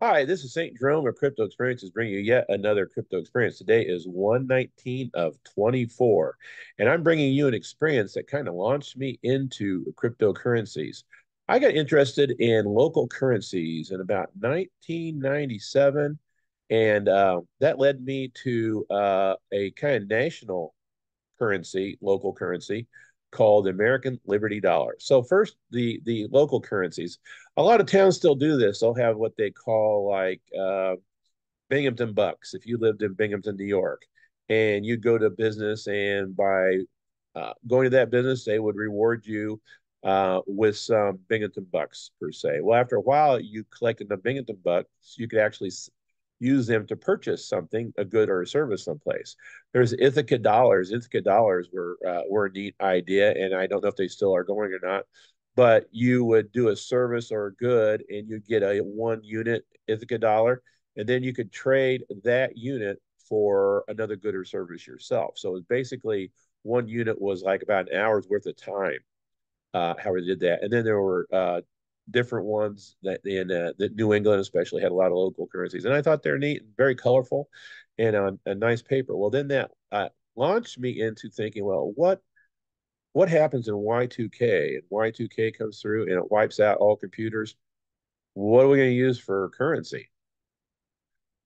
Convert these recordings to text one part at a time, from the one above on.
Hi, this is St. Jerome of Crypto Experiences bringing you yet another crypto experience. Today is 119 of 24, and I'm bringing you an experience that kind of launched me into cryptocurrencies. I got interested in local currencies in about 1997, and that led me to a kind of national currency, local currency called American Liberty Dollar. So first, the local currencies. A lot of towns still do this. They'll have what they call like Binghamton bucks. If you lived in Binghamton, New York, and you go to business, and by going to that business, they would reward you with some Binghamton bucks per se. Well, after a while, you collected the Binghamton bucks, you could actually use them to purchase something, a good or a service someplace. There's Ithaca dollars. Ithaca dollars were a neat idea, and I don't know if they still are going or not. But you would do a service or a good, and you'd get a 1 unit Ithaca dollar, and then you could trade that unit for another good or service yourself. So it was basically 1 unit was like about an hour's worth of time, how we did that. And then there were different ones that in that New England especially had a lot of local currencies, and I thought they're neat and very colorful, and on a nice paper. Well, then that launched me into thinking, well, what happens in Y2K? And Y2K comes through and it wipes out all computers. What are we going to use for currency?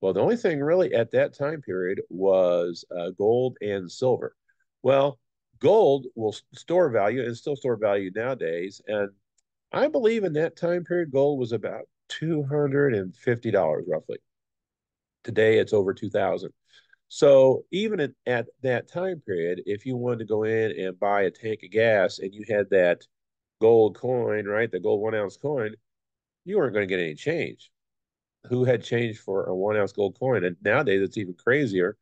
Well, the only thing really at that time period was gold and silver. Well, gold will store value and still store value nowadays. And I believe in that time period, gold was about $250 roughly. Today, it's over 2000. So even at that time period, if you wanted to go in and buy a tank of gas and you had that gold coin, right, the gold 1 ounce coin, you weren't going to get any change. Who had change for a 1 ounce gold coin? And nowadays it's even crazier.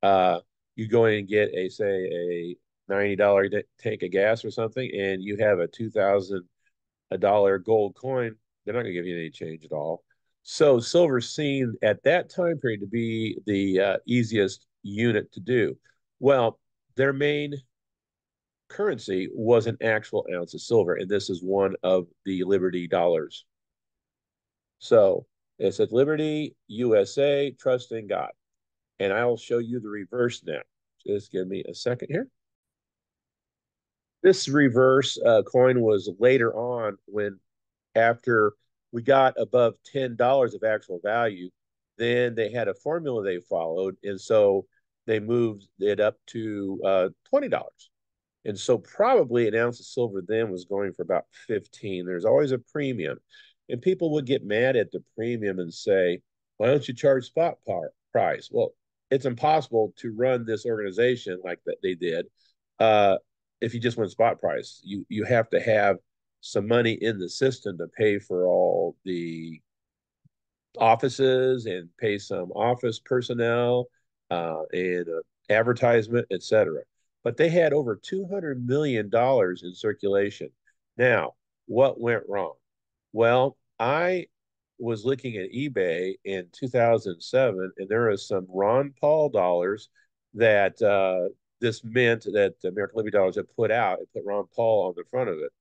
Uh, you go in and get a say a $90 tank of gas or something, and you have a $2,000 gold coin. They're not going to give you any change at all. So silver seemed at that time period to be the easiest unit to do. Well, their main currency was an actual ounce of silver, and this is one of the Liberty dollars. So it says Liberty USA, trust in God. And I'll show you the reverse now. Just give me a second here. This reverse coin was later on when, after we got above $10 of actual value, then they had a formula they followed. And so they moved it up to $20. And so probably an ounce of silver then was going for about 15. There's always a premium. And people would get mad at the premium and say, why don't you charge spot price? Well, it's impossible to run this organization like that they did uh, if you just went spot price. You have to have some money in the system to pay for all the offices and pay some office personnel and advertisement, etc. But they had over $200 million in circulation. Now, what went wrong? Well, I was looking at eBay in 2007, and there are some Ron Paul dollars that this mint that the American Liberty dollars had put out. It put Ron Paul on the front of it.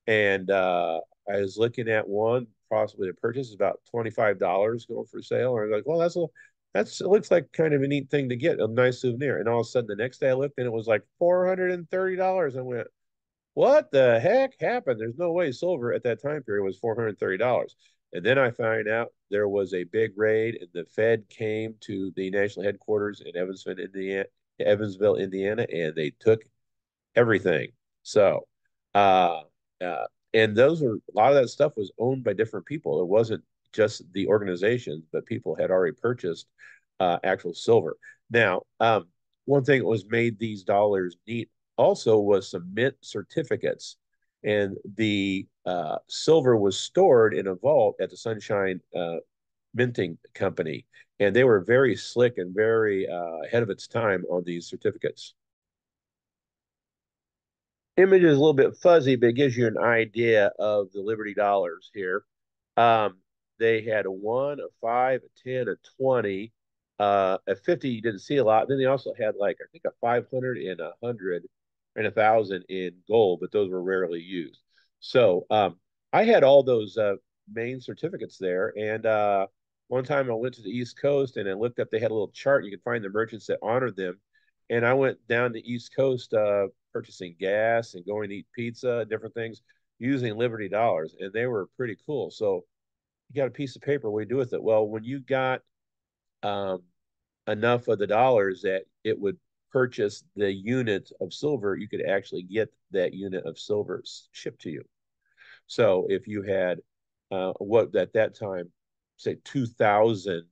And I was looking at one possibly to purchase about $25 going for sale. And I was like, well, it looks like kind of a neat thing to get, a nice souvenir. And all of a sudden, the next day I looked and it was like $430. I went, what the heck happened? There's no way silver at that time period was $430. And then I find out there was a big raid, and the Fed came to the national headquarters in Evansville, Indiana, and they took everything. So, uh, uh, and those were a lot of that stuff was owned by different people. It wasn't just the organizations, but people had already purchased actual silver. Now, one thing that was made these dollars neat also was some mint certificates, and the silver was stored in a vault at the Sunshine Minting Company, and they were very slick and very ahead of its time on these certificates. Image is a little bit fuzzy, but it gives you an idea of the Liberty dollars here. Um, they had a 1, a 5, a 10, a 20. A 50, you didn't see a lot. Then they also had like, I think a 500 and a 100 and 1,000 in gold, but those were rarely used. So I had all those main certificates there. And One time I went to the East Coast and I looked up, they had a little chart. You could find the merchants that honored them. And I went down the East Coast purchasing gas and going to eat pizza and different things using Liberty dollars. And they were pretty cool. So you got a piece of paper, what do you do with it? Well, when you got um, enough of the dollars that it would purchase the unit of silver, you could actually get that unit of silver shipped to you. So if you had what at that time, say 2,000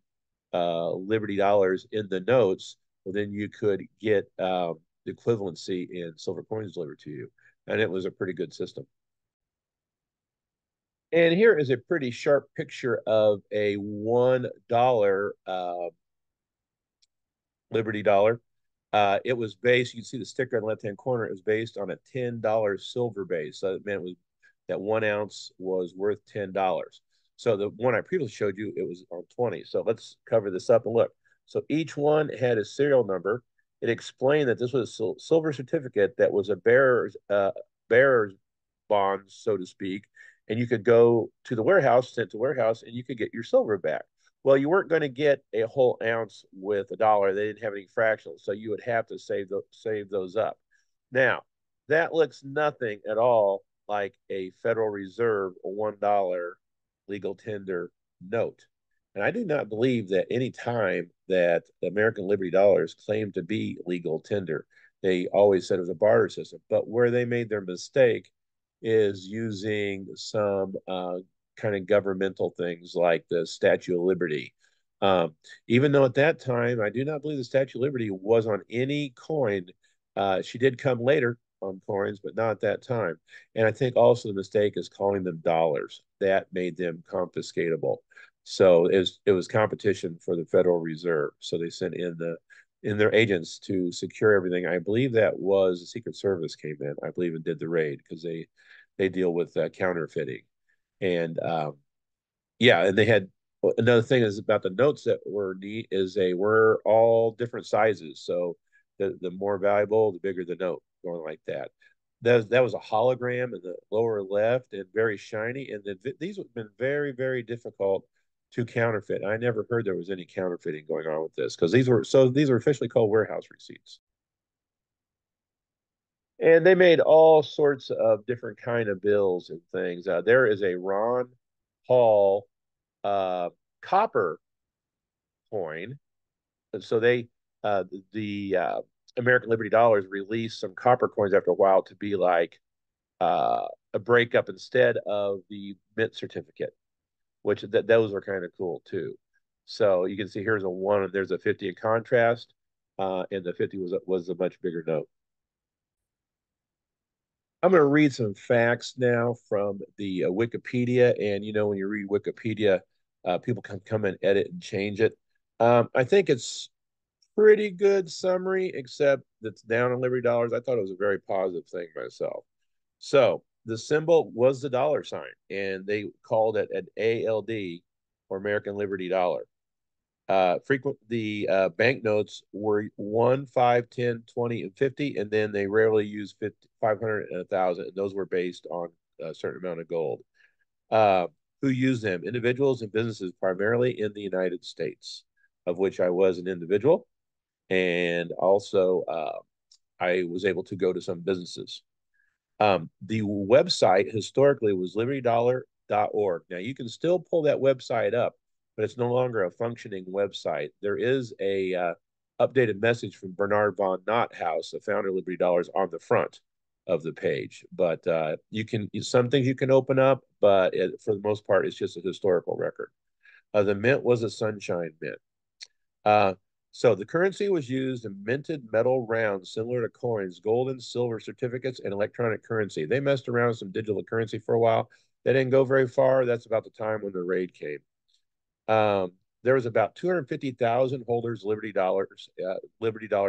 Liberty dollars in the notes, well, then you could get the equivalency in silver coins delivered to you. And it was a pretty good system. And here is a pretty sharp picture of a $1 Liberty dollar. It was based, you can see the sticker on the left hand corner, it was based on a $10 silver base. So it meant it was that 1 ounce was worth $10. So the one I previously showed you, it was on 20. So let's cover this up and look. So each one had a serial number. It explained that this was a silver certificate that was a bearer's bond, so to speak. And you could go to the warehouse, sent to warehouse, and you could get your silver back. Well, you weren't going to get a whole ounce with $1. They didn't have any fractionals, so you would have to save those up. Now, that looks nothing at all like a Federal Reserve $1 legal tender note. And I do not believe that any time that the American Liberty dollars claimed to be legal tender, they always said it was a barter system. But where they made their mistake is using some kind of governmental things like the Statue of Liberty. Even though at that time, I do not believe the Statue of Liberty was on any coin. She did come later on coins, but not at that time. And I think also the mistake is calling them dollars. That made them confiscatable. So it was competition for the Federal Reserve. So they sent in their agents to secure everything. I believe that was the Secret Service came in, I believe, and did the raid because they deal with counterfeiting. And yeah, and they had another thing is about the notes that were neat is they were all different sizes. So the more valuable, the bigger the note, going like that. That was a hologram in the lower left and very shiny. And these have been very, very difficult to counterfeit. I never heard there was any counterfeiting going on with this because these were officially called warehouse receipts. And they made all sorts of different kind of bills and things. There is a Ron Hall uh, copper coin. So the American Liberty Dollars released some copper coins after a while to be like a breakup instead of the mint certificate, which those are kind of cool too. So you can see here's a one, and there's a 50 in contrast, and the 50 was a much bigger note. I'm going to read some facts now from the Wikipedia. And when you read Wikipedia, people can come and edit and change it. I think it's pretty good summary, except that's down on Liberty Dollars. I thought it was a very positive thing myself. So the symbol was the dollar sign, and they called it an ALD or American Liberty Dollar. Frequent the banknotes were 1, 5, 10, 20, and 50, and then they rarely used 50, 500 and 1,000, and those were based on a certain amount of gold. Uh, who used them? Individuals and businesses, primarily in the United States, of which I was an individual, and also I was able to go to some businesses. The website historically was libertydollar.org. Now you can still pull that website up, but it's no longer a functioning website. There is a updated message from Bernard Von NotHaus, the founder of Liberty Dollars, on the front of the page. But you can some things you can open up, but for the most part, it's just a historical record. The mint was a sunshine mint. Uh, so the currency was used in minted metal rounds similar to coins, gold and silver certificates, and electronic currency. They messed around with some digital currency for a while. They didn't go very far. That's about the time when the raid came. There was about 250,000 holders Liberty Dollar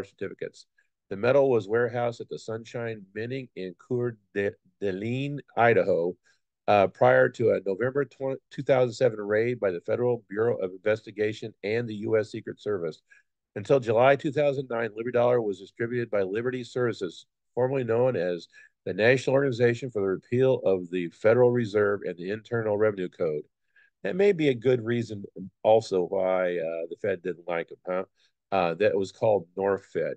certificates. The metal was warehoused at the Sunshine Minting in Coeur d'Alene, Idaho, prior to a November 2007 raid by the Federal Bureau of Investigation and the U.S. Secret Service. Until July 2009, Liberty Dollar was distributed by Liberty Services, formerly known as the National Organization for the Repeal of the Federal Reserve and the Internal Revenue Code. That may be a good reason also why the Fed didn't like him, huh? That was called NorFed.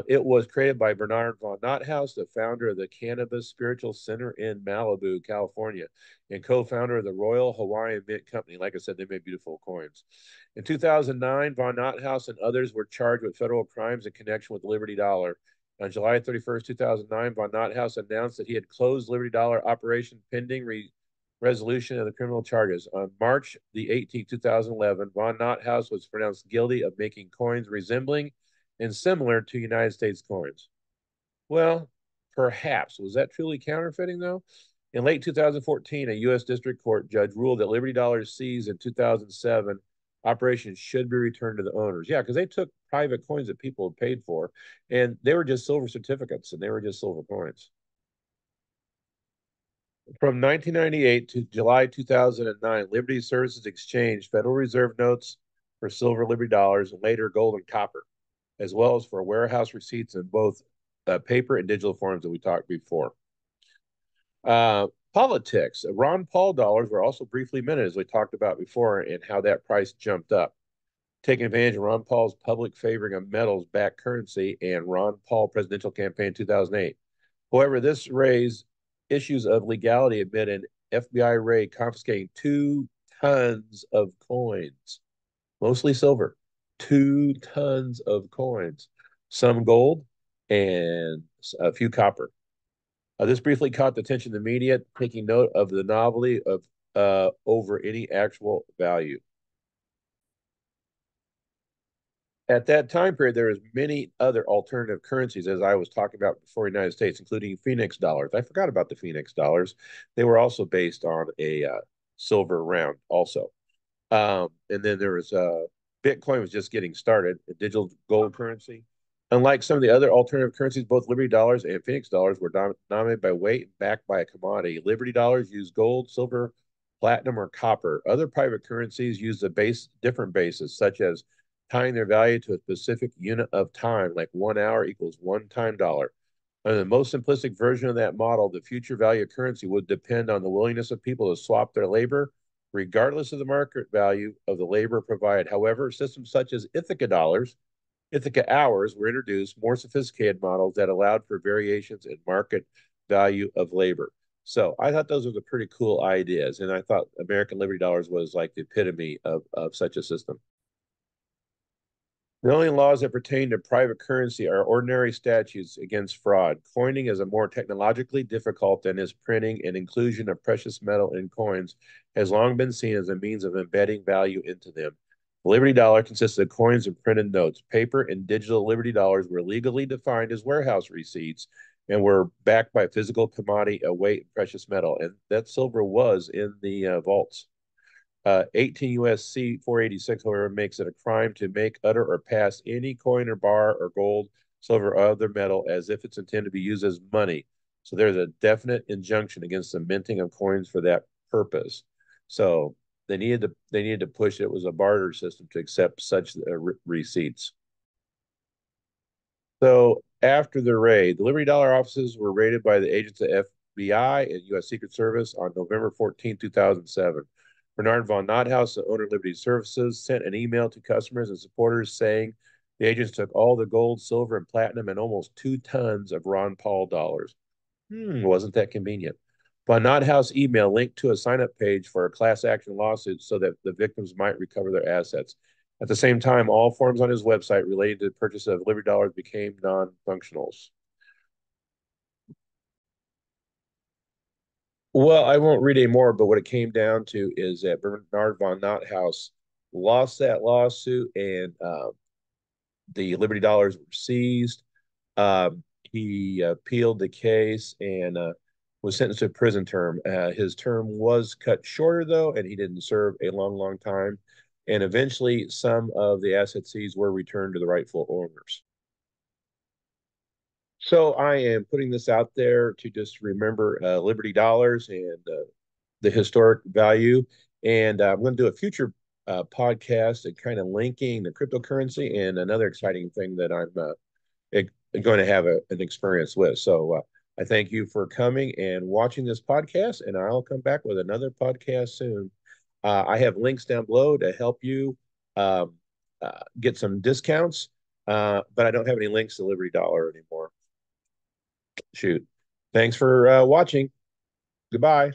It was created by Bernard Von NotHaus, the founder of the Cannabis Spiritual Center in Malibu, California, and co-founder of the Royal Hawaiian Mint Company. Like I said, they made beautiful coins. In 2009, Von NotHaus and others were charged with federal crimes in connection with Liberty Dollar. On July 31st, 2009, Von NotHaus announced that he had closed Liberty Dollar operation pending resolution of the criminal charges. On March the 18th, 2011, Von NotHaus was pronounced guilty of making coins resembling and similar to United States coins. Well, perhaps. Was that truly counterfeiting, though? In late 2014, a U.S. District Court judge ruled that Liberty Dollars seized in 2007 operations should be returned to the owners. Yeah, because they took private coins that people had paid for, and they were just silver certificates, and they were just silver coins. From 1998 to July 2009, Liberty Services exchanged Federal Reserve notes for silver Liberty dollars and later gold and copper, as well as for warehouse receipts in both paper and digital forms that we talked before. Politics. Ron Paul dollars were also briefly minted, as we talked about before, and how that price jumped up, taking advantage of Ron Paul's public favoring of metals-backed currency and Ron Paul presidential campaign in 2008. However, this raised issues of legality amid an FBI raid confiscating 2 tons of coins, mostly silver, 2 tons of coins, some gold, and a few copper. This briefly caught the attention of the media, taking note of the novelty of over any actual value. At that time period, there was many other alternative currencies, as I was talking about before, the United States, including Phoenix dollars. I forgot about the Phoenix dollars. They were also based on a silver round, also. And then there was Bitcoin was just getting started, a digital gold currency. Unlike some of the other alternative currencies, both Liberty dollars and Phoenix dollars were denominated by weight and backed by a commodity. Liberty dollars use gold, silver, platinum, or copper. Other private currencies use different bases, such as tying their value to a specific unit of time, like 1 hour equals one time dollar. Under the most simplistic version of that model, the future value of currency would depend on the willingness of people to swap their labor, regardless of the market value of the labor provided. However, systems such as Ithaca dollars, Ithaca hours were introduced, more sophisticated models that allowed for variations in market value of labor. So I thought those were the pretty cool ideas. And I thought American Liberty Dollars was like the epitome of such a system. The only laws that pertain to private currency are ordinary statutes against fraud. Coining is a more technologically difficult than is printing, and inclusion of precious metal in coins has long been seen as a means of embedding value into them. The Liberty Dollar consists of coins and printed notes. Paper and digital Liberty Dollars were legally defined as warehouse receipts and were backed by physical commodity, a weight, and precious metal. And that silver was in the vaults. 18 U.S.C. 486, however, makes it a crime to make, utter, or pass any coin or bar or gold, silver, or other metal as if it's intended to be used as money. So there's a definite injunction against the minting of coins for that purpose. So they needed to push it was a barter system to accept such receipts. So after the raid, the Liberty Dollar offices were raided by the agents of FBI and U.S. Secret Service on November 14, 2007. Bernard Von NotHaus, the owner of Liberty Services, sent an email to customers and supporters saying the agents took all the gold, silver, and platinum and almost 2 tons of Ron Paul dollars. Wasn't that convenient? Von NotHaus email linked to a sign-up page for a class action lawsuit so that the victims might recover their assets. At the same time, all forms on his website related to the purchase of Liberty Dollars became non-functionals. Well, I won't read any more, but what it came down to is that Bernard Von NotHaus lost that lawsuit, and the Liberty Dollars were seized. He appealed the case and was sentenced to a prison term. His term was cut shorter, though, and he didn't serve a long, long time. And eventually, some of the assets seized were returned to the rightful owners. So I am putting this out there to just remember Liberty Dollars and the historic value. And I'm going to do a future podcast and kind of linking the cryptocurrency and another exciting thing that I'm going to have an experience with. So I thank you for coming and watching this podcast, and I'll come back with another podcast soon. I have links down below to help you um, get some discounts, but I don't have any links to Liberty Dollar anymore. Shoot. Thanks for watching. Goodbye.